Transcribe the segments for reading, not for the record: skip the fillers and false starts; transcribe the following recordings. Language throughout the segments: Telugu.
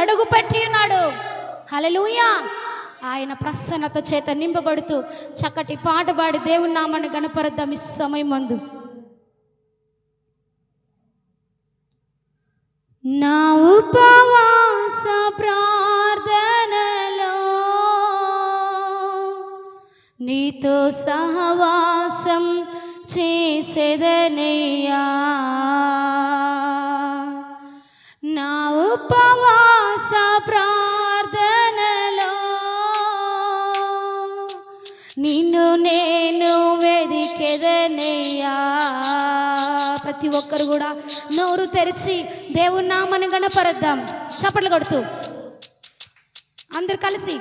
అడుగు పెట్టి ఉన్నాడు. హల్లెలూయా. ఆయన ప్రసన్నత చేత నింపబడుతూ చక్కటి పాట పాడి దేవుని నామాన్ని గణపరుద్దాం ఈ సమయం మందు. నా ఉపవాస ప్రార్థనలో నీతో సహవాసం చేసేదనయ్యా. నా ఉపవాస ప్రార్థనలో నిన్ను నేను వెదికెదనయ్యా. ప్రతి ఒక్కరు కూడా నోరు తెరిచి దేవుని నామాన్ని గణపరుద్దాం చప్పట్లు కొడుతూ అందరు కలిసి.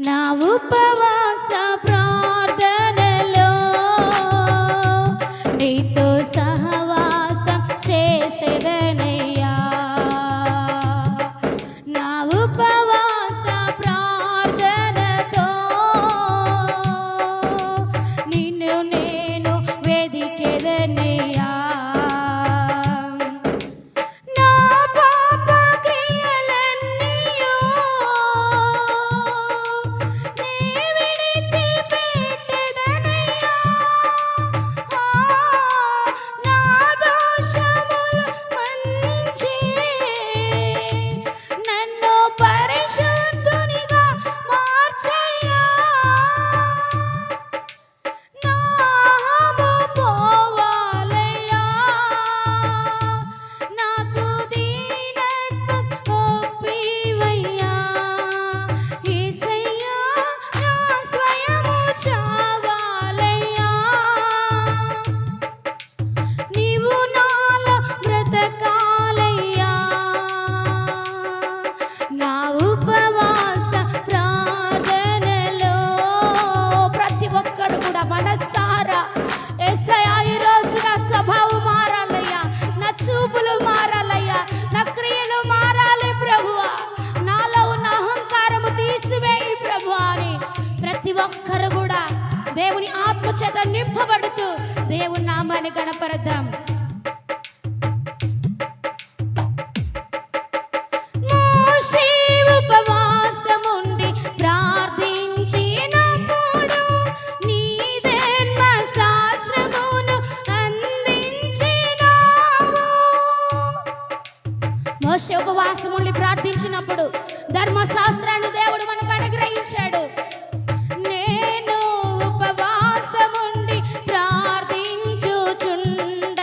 నా ఉపవాస ప్రార్థనలో నీతో సహవాసం చేసేదనయ్యా. నా ఉపవాస ప్రార్థనతో నిన్ను నేను వెదికెదనయ్యా. ఒక్కరు కూడా దేవుని ఆత్మ చేత నింపబడుతూ దేవుని నామాన్ని గణపరుద్దాం. మోషే ఉపవాసముండి ప్రార్థించినప్పుడు నీ ధర్మశాస్త్రమును అందించినావు. మోషే ఉపవాసముండి ప్రార్థించినప్పుడు ధర్మశాస్త్రాన్ని దేవుడు మనకు అనుగ్రహించాడు. నేను ఉపవాసముండి ప్రార్థించుచుండ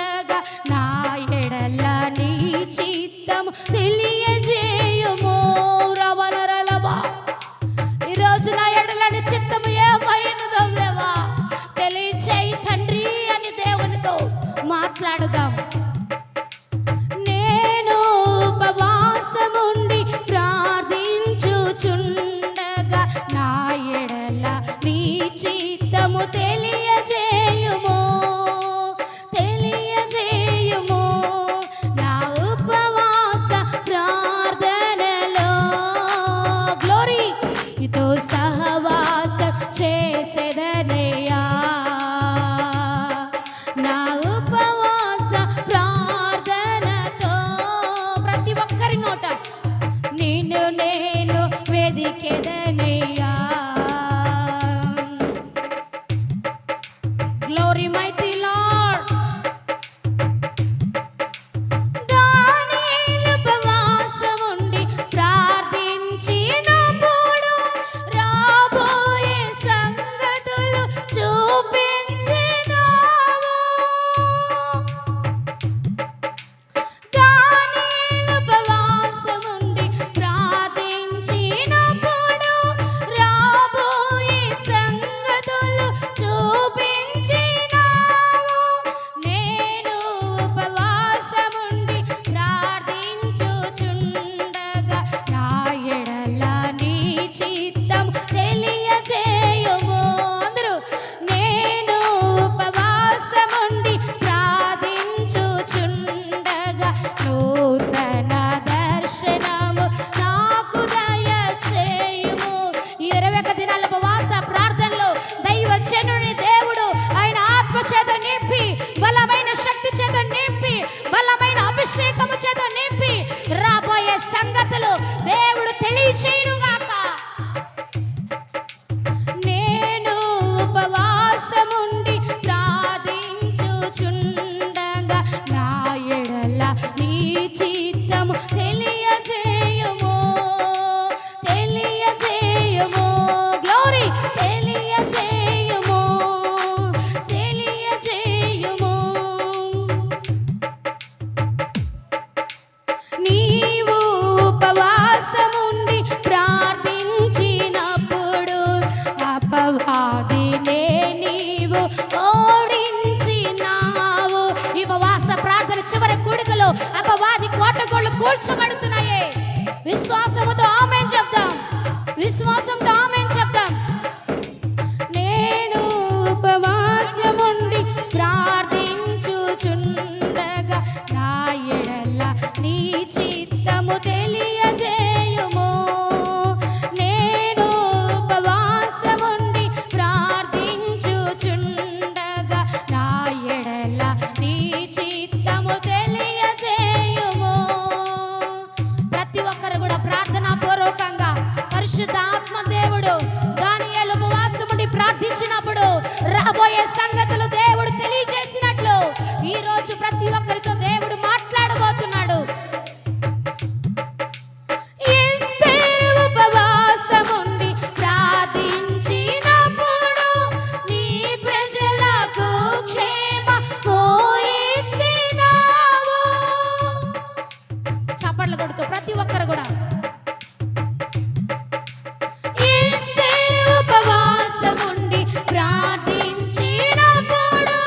సంగతులు దేవుడు తెలియజేసినట్లు ఈ రోజు ప్రతి ఒక్కరితో దేవుడు మాట్లాడబోతున్నాడు. ఉపవాసముండి ప్రార్థించినప్పుడు నీ ప్రజలకు క్షేమము ఇచ్చినావు. చప్పట్లు కొడుతూ ప్రతి ఒక్కరు కూడా ఉపవాసముండి ప్రార్థించినప్పుడు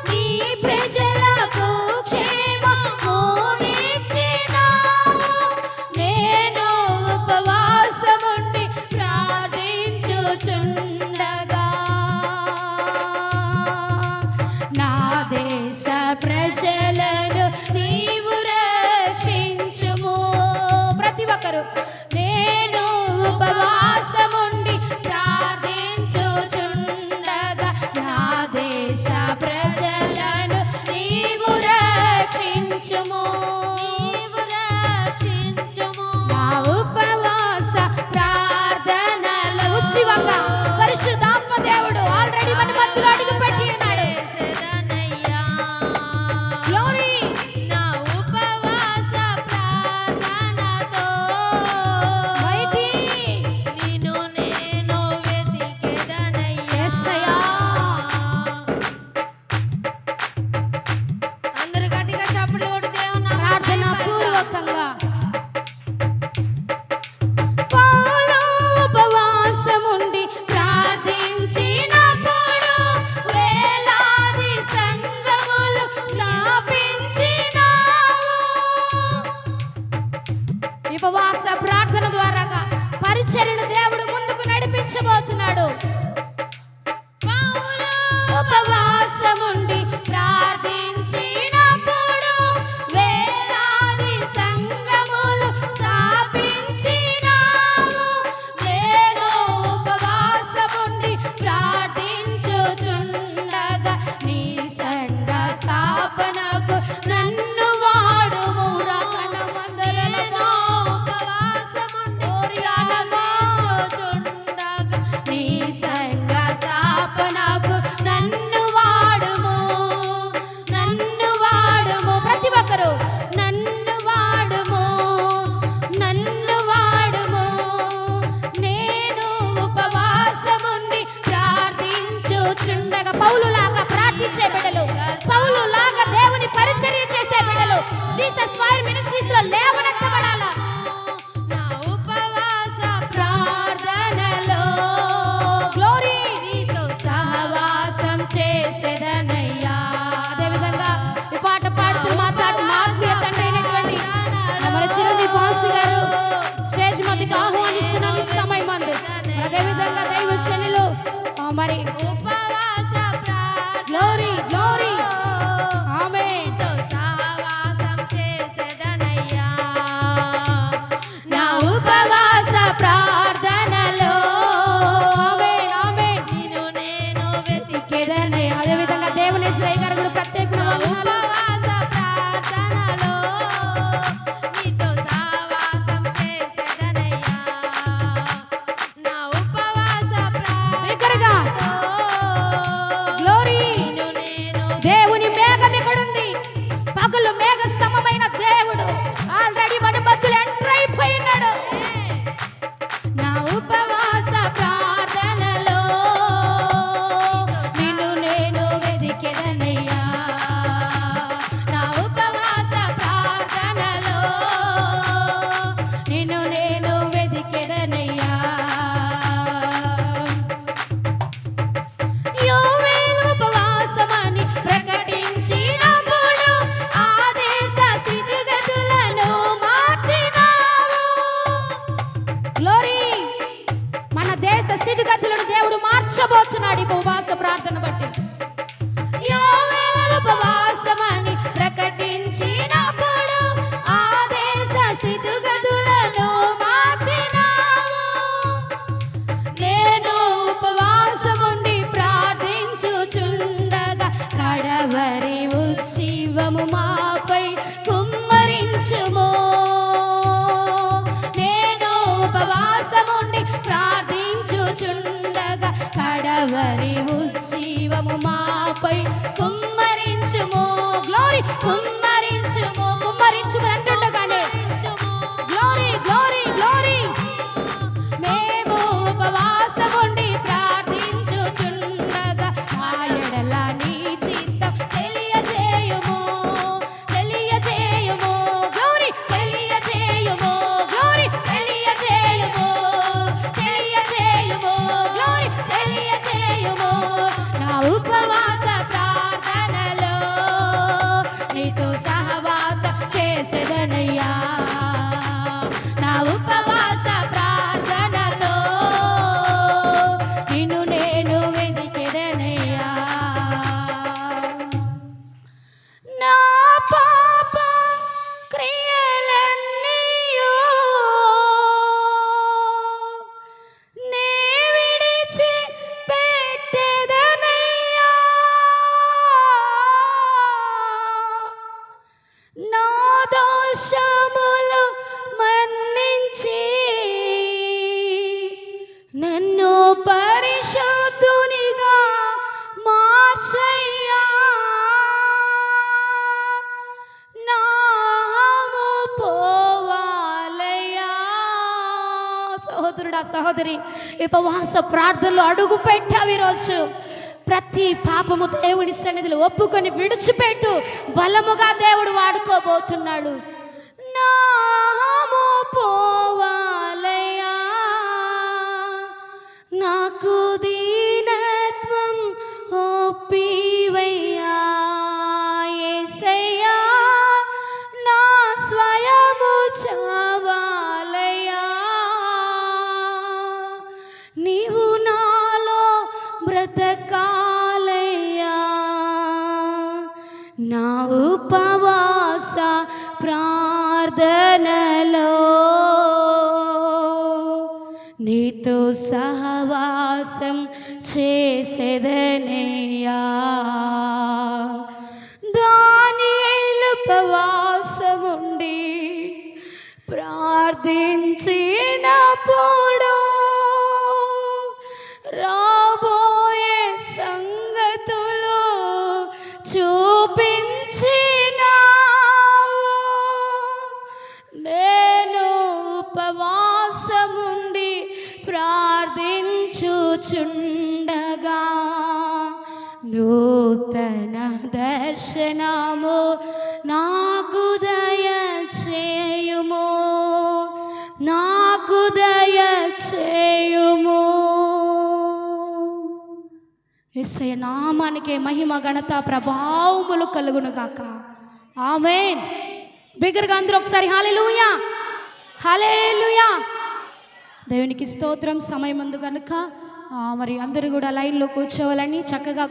నీ ప్రజలకు క్షేమము ఇచ్చినావు. నేను ఉపవాసముండి ప్రార్థించుచుండగా నా దేశ ప్రజలను నీవు రక్షించుము. ప్రతి ఒక్కరు నేను ఉపవాసముండి ప్రార్థించుచుండగా నా దేశ ప్రజలను నీవు రక్షించుము. నా ఉపవాస ప్రార్థనలు ఉత్సవంగా పరిశుద్ధాత్మ దేవుడు ఆల్రెడీ మన మధ్యలో అడుగు పెట్టి ఉన్నాడు. గ్లోరీ. నా ఉపవాస ప్రార్థనతో మైటీ నిన్ను నేను వెతికెదనయ్యా. యేసయ్యా. అందరూ గట్టిగా చప్పట్లు కొట్టి దేవుని ప్రార్థన పూర్వకంగా పౌలు ఉపవాసముండి ప్రార్థించినప్పుడు వేలాది సంఘములు స్థాపించినావు. ఉపవాస ప్రార్థన ద్వారాగా పరిచర్యను దేవుడు ముందుకు నడిపించబోతున్నాడు. పౌలు ఉపవాసముండి ప్రార్థించినప్పుడు వేలాది సంఘములు స్థాపించినావు. నేను ఉపవాసముండి ప్రార్థించుచుండగా నీ సంఘ స్థాపనకు నన్ను వాడుము. రకణమందరలో ఉపవాసముండి నీ సంఘ స్థాపనకు నన్ను వాడుము. నన్ను వాడుము. ప్రతి ఒక్కరు నన్ను వాడుము. నన్ను వాడుము. నేను ఉపవాసముండి ప్రార్థించుచుండగా పౌలులాగా ప్రార్థించే బిడ్డలు, పౌలులాగా దేవుని పరిచర్య చేసే బిడ్డలు జీసస్ ఫైర్ మినిస్ట్రీస్ లో లేవనెత్తబడాలా. నా ఉపవాస ప్రార్థనలో గ్లోరీ నీతో సహవాసం చేసేదనయ్యా. అదేవిధంగా ఈ పాట పాడుతూ మాట్లాడు ఆత్మీయ తండ్రి అయినటువంటి మన చిరంజీవి పాస్టర్ గారు స్టేజ్ మీదకి ఆహ్వానిస్తున్నాం ఈ సమయం మందు. అదేవిధంగా దైవజనులు మరి ఉపవాస గ్లోరీ గ్లోరీ ఆమేన్ సహవాసం చేసేదనయ్యా. నా ఉపవాస ప్రార్థనలో ఆమేన్ ఆమేన్ నిన్ను నేను వెతికెదనయ్యా. అదేవిధంగా దేవుని శ్రేయ గారు కూడా ప్రత్యేకమైన వందనాలు. ఉపవాస ప్రార్థనలో నీతో సహవాసం చేసేదనయ్యా. నా ఉపవాస ప్రార్థనలో గ్లోరీ దేవుని మేఘం ఇక్కడుంది. పగలు మేఘ స్తంభమైన దేవుడు ఆల్రెడీ మన మధ్యలో ఎంటర్ అయిపోయినాడు. నా ఉపవాస ప్రార్థనలో నిన్ను నేను వెతికెదనయ్యా. నా ఉపవాస ప్రార్థనలో నిన్ను నేను వెతికెదనయ్యా. యోవేలు ఉపవాసమని ప్రకటించినప్పుడు ఆ దేశ స్థితిగతులను మార్చినావు. గ్లోరీ. మన దేశ స్థితిగతులను దేవుడు మార్చబోతున్నాడు ఈ ఉపవాస ప్రార్థన బట్టి. యోవేలు ఉపవాసమని ప్రకటించినప్పుడు ఆ దేశ స్థితిగతులను మార్చినావు. నేను ఉపవాసముండి ప్రార్థించుచుండగా కడవరి ఉత్సవము మాపై కుమ్మరించుము. నేను ఉపవాసముండి ప్రార్థించుచుండగా కడవరి ఉత్సవము మాపై సహోదరి ఉపవాస ప్రార్థనలు అడుగు పెట్టావు. ఈరోజు ప్రతి పాపము దేవుడి సన్నిధిలో ఒప్పుకొని విడిచిపెట్టు. బలముగా దేవుడు వాడుకోబోతున్నాడు. నాము పోవాలయ్యా, నాకు దీనత్వం ఒప్పివయ్యా, యేసయ్యా నా స్వయము చావాలయ్యా, నీవు నాలో బ్రతకాలయ్యా, నా ఉపవాస ప్రార్థనలో నీతో సహవాసం చేసేదనయ్యా. దానియేలు ఉపవాసముండి ప్రార్థించినప్పుడు రాబోయే సంగతులు చూపించినావు. నేను ఉపవాసముండి ప్రార్థించుచుండగా నూతన దర్శనము నాకు దయచేయుము, నాకు దయచేయుము. యేసయ్య నామానికి మహిమ ఘనత ప్రభావములు కలుగును గాక. ఆమేన్. బిగ్గరగా అందరూ ఒకసారి హల్లెలూయా, హల్లెలూయా. దేవునికి స్తోత్రం. సమయం ఉంది కనుక మరి అందరూ కూడా లైన్లో కూర్చోవాలని చక్కగా